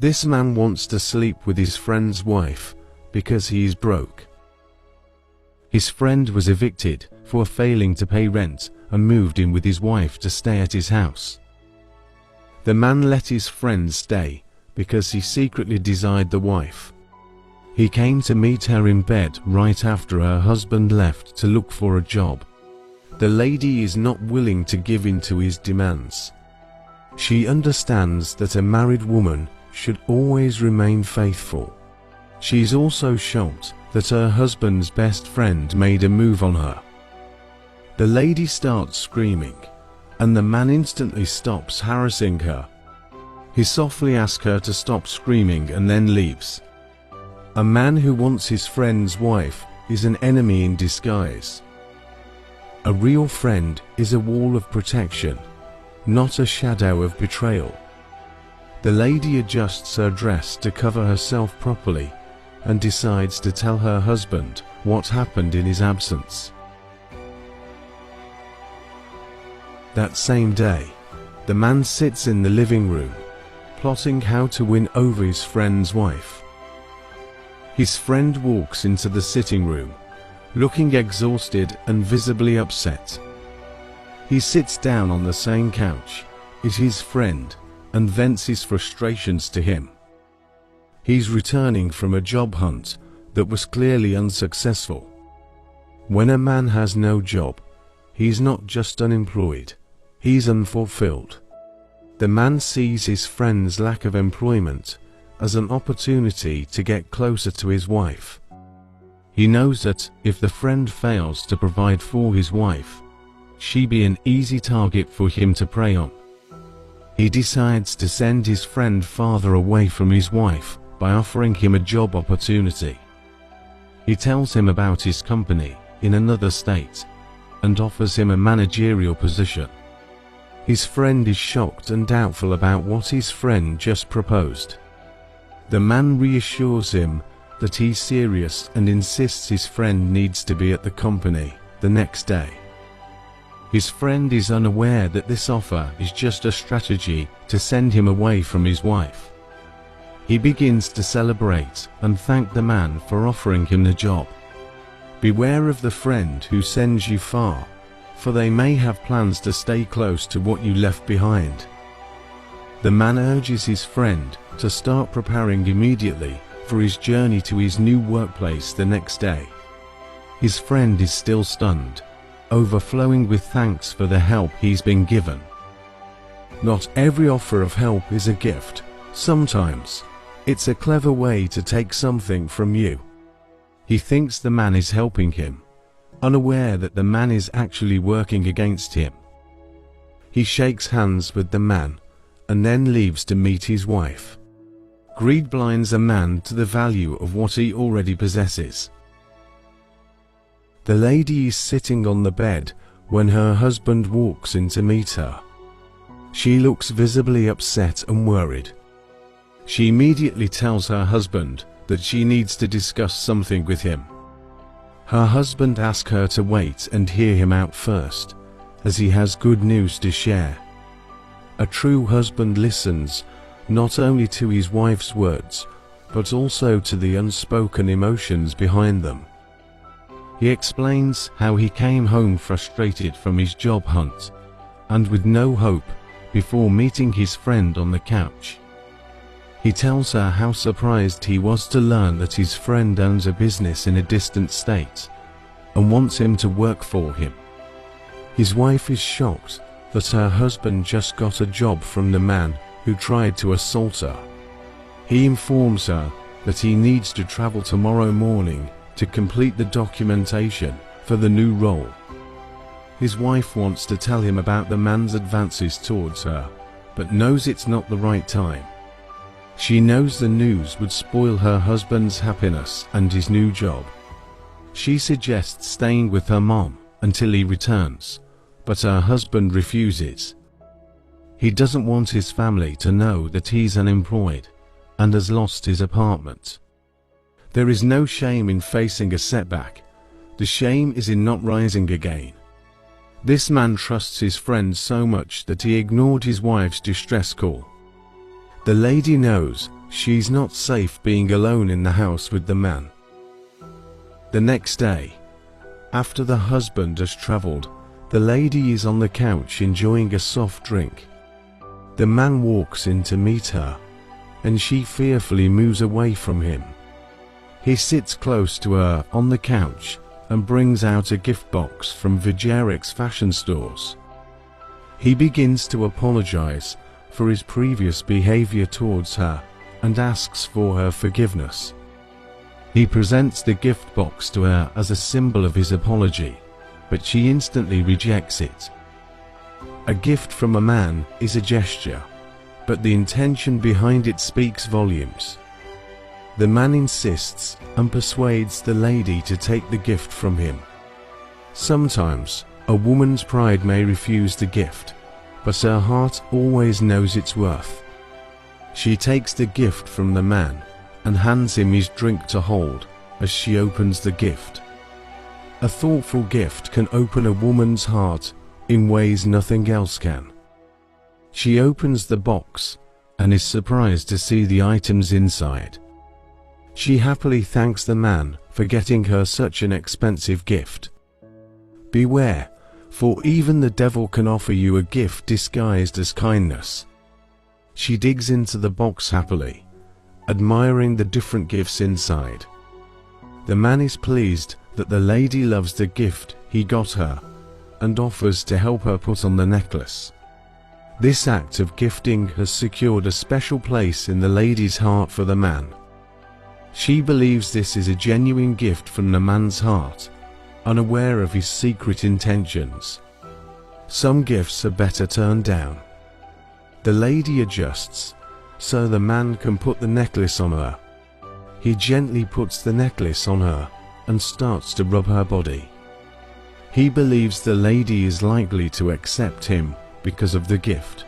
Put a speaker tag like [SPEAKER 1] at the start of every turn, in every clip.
[SPEAKER 1] This man wants to sleep with his friend's wife because he is broke. His friend was evicted for failing to pay rent and moved in with his wife to stay at his house. The man let his friend stay because he secretly desired the wife. He came to meet her in bed right after her husband left to look for a job. The lady is not willing to give in to his demands. She understands that a married woman should always remain faithful. She is also shocked that her husband's best friend made a move on her. The lady starts screaming, and the man instantly stops harassing her. He softly asks her to stop screaming and then leaves. A man who wants his friend's wife is an enemy in disguise. A real friend is a wall of protection, not a shadow of betrayal. The lady adjusts her dress to cover herself properly and decides to tell her husband what happened in his absence. That same day, the man sits in the living room, plotting how to win over his friend's wife. His friend walks into the sitting room, looking exhausted and visibly upset. He sits down on the same couch as his friend and vents his frustrations to him. He's returning from a job hunt that was clearly unsuccessful. When a man has no job, he's not just unemployed, he's unfulfilled. The man sees his friend's lack of employment as an opportunity to get closer to his wife. He knows that if the friend fails to provide for his wife, she'd be an easy target for him to prey on. He decides to send his friend farther away from his wife by offering him a job opportunity. He tells him about his company in another state and offers him a managerial position. His friend is shocked and doubtful about what his friend just proposed. The man reassures him that he's serious and insists his friend needs to be at the company the next day. His friend is unaware that this offer is just a strategy to send him away from his wife. He begins to celebrate and thank the man for offering him the job. Beware of the friend who sends you far, for they may have plans to stay close to what you left behind. The man urges his friend to start preparing immediately for his journey to his new workplace the next day. His friend is still stunned, overflowing with thanks for the help he's been given. Not every offer of help is a gift. Sometimes, it's a clever way to take something from you. He thinks the man is helping him, unaware that the man is actually working against him. He shakes hands with the man and then leaves to meet his wife. Greed blinds a man to the value of what he already possesses. The lady is sitting on the bed when her husband walks in to meet her. She looks visibly upset and worried. She immediately tells her husband that she needs to discuss something with him. Her husband asks her to wait and hear him out first, as he has good news to share. A true husband listens not only to his wife's words, but also to the unspoken emotions behind them. He explains how he came home frustrated from his job hunt and with no hope before meeting his friend on the couch. He tells her how surprised he was to learn that his friend owns a business in a distant state and wants him to work for him. His wife is shocked that her husband just got a job from the man who tried to assault her. He informs her that he needs to travel tomorrow morning to complete the documentation for the new role. His wife wants to tell him about the man's advances towards her, but knows it's not the right time. She knows the news would spoil her husband's happiness and his new job. She suggests staying with her mom until he returns, but her husband refuses. He doesn't want his family to know that he's unemployed and has lost his apartment. There is no shame in facing a setback. The shame is in not rising again. This man trusts his friend so much that he ignored his wife's distress call. The lady knows she's not safe being alone in the house with the man. The next day, after the husband has traveled, the lady is on the couch enjoying a soft drink. The man walks in to meet her, and she fearfully moves away from him. He sits close to her on the couch and brings out a gift box from Vijaric's fashion stores. He begins to apologize for his previous behavior towards her and asks for her forgiveness. He presents the gift box to her as a symbol of his apology, but she instantly rejects it. A gift from a man is a gesture, but the intention behind it speaks volumes. The man insists and persuades the lady to take the gift from him. Sometimes, a woman's pride may refuse the gift, but her heart always knows its worth. She takes the gift from the man and hands him his drink to hold as she opens the gift. A thoughtful gift can open a woman's heart in ways nothing else can. She opens the box and is surprised to see the items inside. She happily thanks the man for getting her such an expensive gift. Beware, for even the devil can offer you a gift disguised as kindness. She digs into the box happily, admiring the different gifts inside. The man is pleased that the lady loves the gift he got her and offers to help her put on the necklace. This act of gifting has secured a special place in the lady's heart for the man. She believes this is a genuine gift from the man's heart, unaware of his secret intentions. Some gifts are better turned down. The lady adjusts, so the man can put the necklace on her. He gently puts the necklace on her and starts to rub her body. He believes the lady is likely to accept him because of the gift.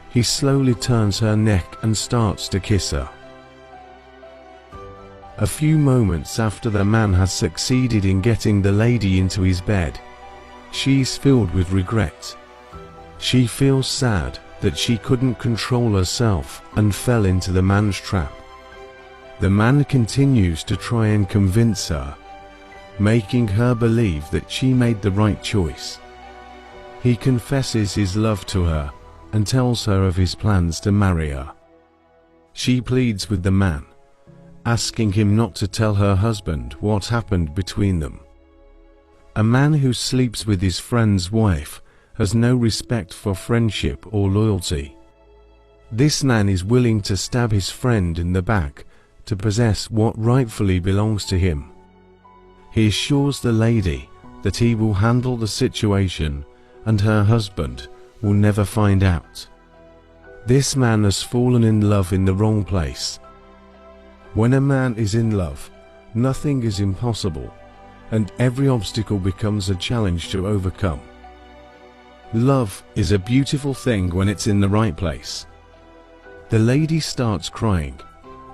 [SPEAKER 1] He slowly turns her neck and starts to kiss her. A few moments after the man has succeeded in getting the lady into his bed, she's filled with regret. She feels sad that she couldn't control herself and fell into the man's trap. The man continues to try and convince her, making her believe that she made the right choice. He confesses his love to her and tells her of his plans to marry her. She pleads with the man, asking him not to tell her husband what happened between them. A man who sleeps with his friend's wife has no respect for friendship or loyalty. This man is willing to stab his friend in the back to possess what rightfully belongs to him. He assures the lady that he will handle the situation and her husband will never find out. This man has fallen in love in the wrong place. When a man is in love, nothing is impossible, and every obstacle becomes a challenge to overcome. Love is a beautiful thing when it's in the right place. The lady starts crying,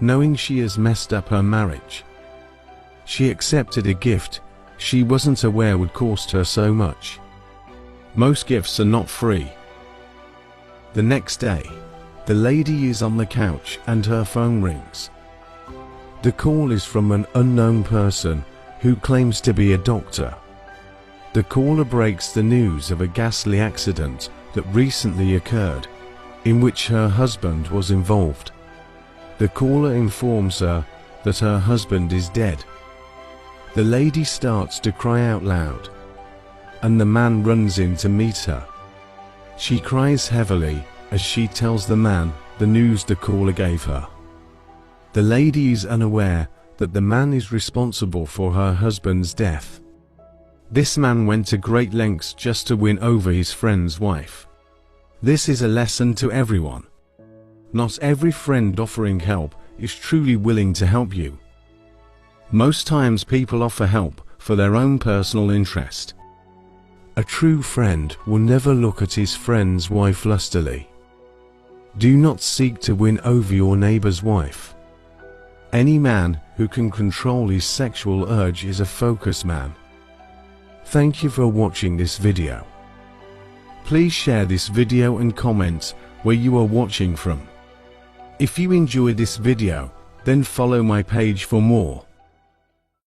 [SPEAKER 1] knowing she has messed up her marriage. She accepted a gift she wasn't aware would cost her so much. Most gifts are not free. The next day, the lady is on the couch and her phone rings. The call is from an unknown person who claims to be a doctor. The caller breaks the news of a ghastly accident that recently occurred, in which her husband was involved. The caller informs her that her husband is dead. The lady starts to cry out loud, and the man runs in to meet her. She cries heavily as she tells the man the news the caller gave her. The lady is unaware that the man is responsible for her husband's death. This man went to great lengths just to win over his friend's wife. This is a lesson to everyone. Not every friend offering help is truly willing to help you. Most times people offer help for their own personal interest. A true friend will never look at his friend's wife lustily. Do not seek to win over your neighbor's wife. Any man who can control his sexual urge is a focused man. Thank you for watching this video. Please share this video and comment where you are watching from. If you enjoy this video, then follow my page for more.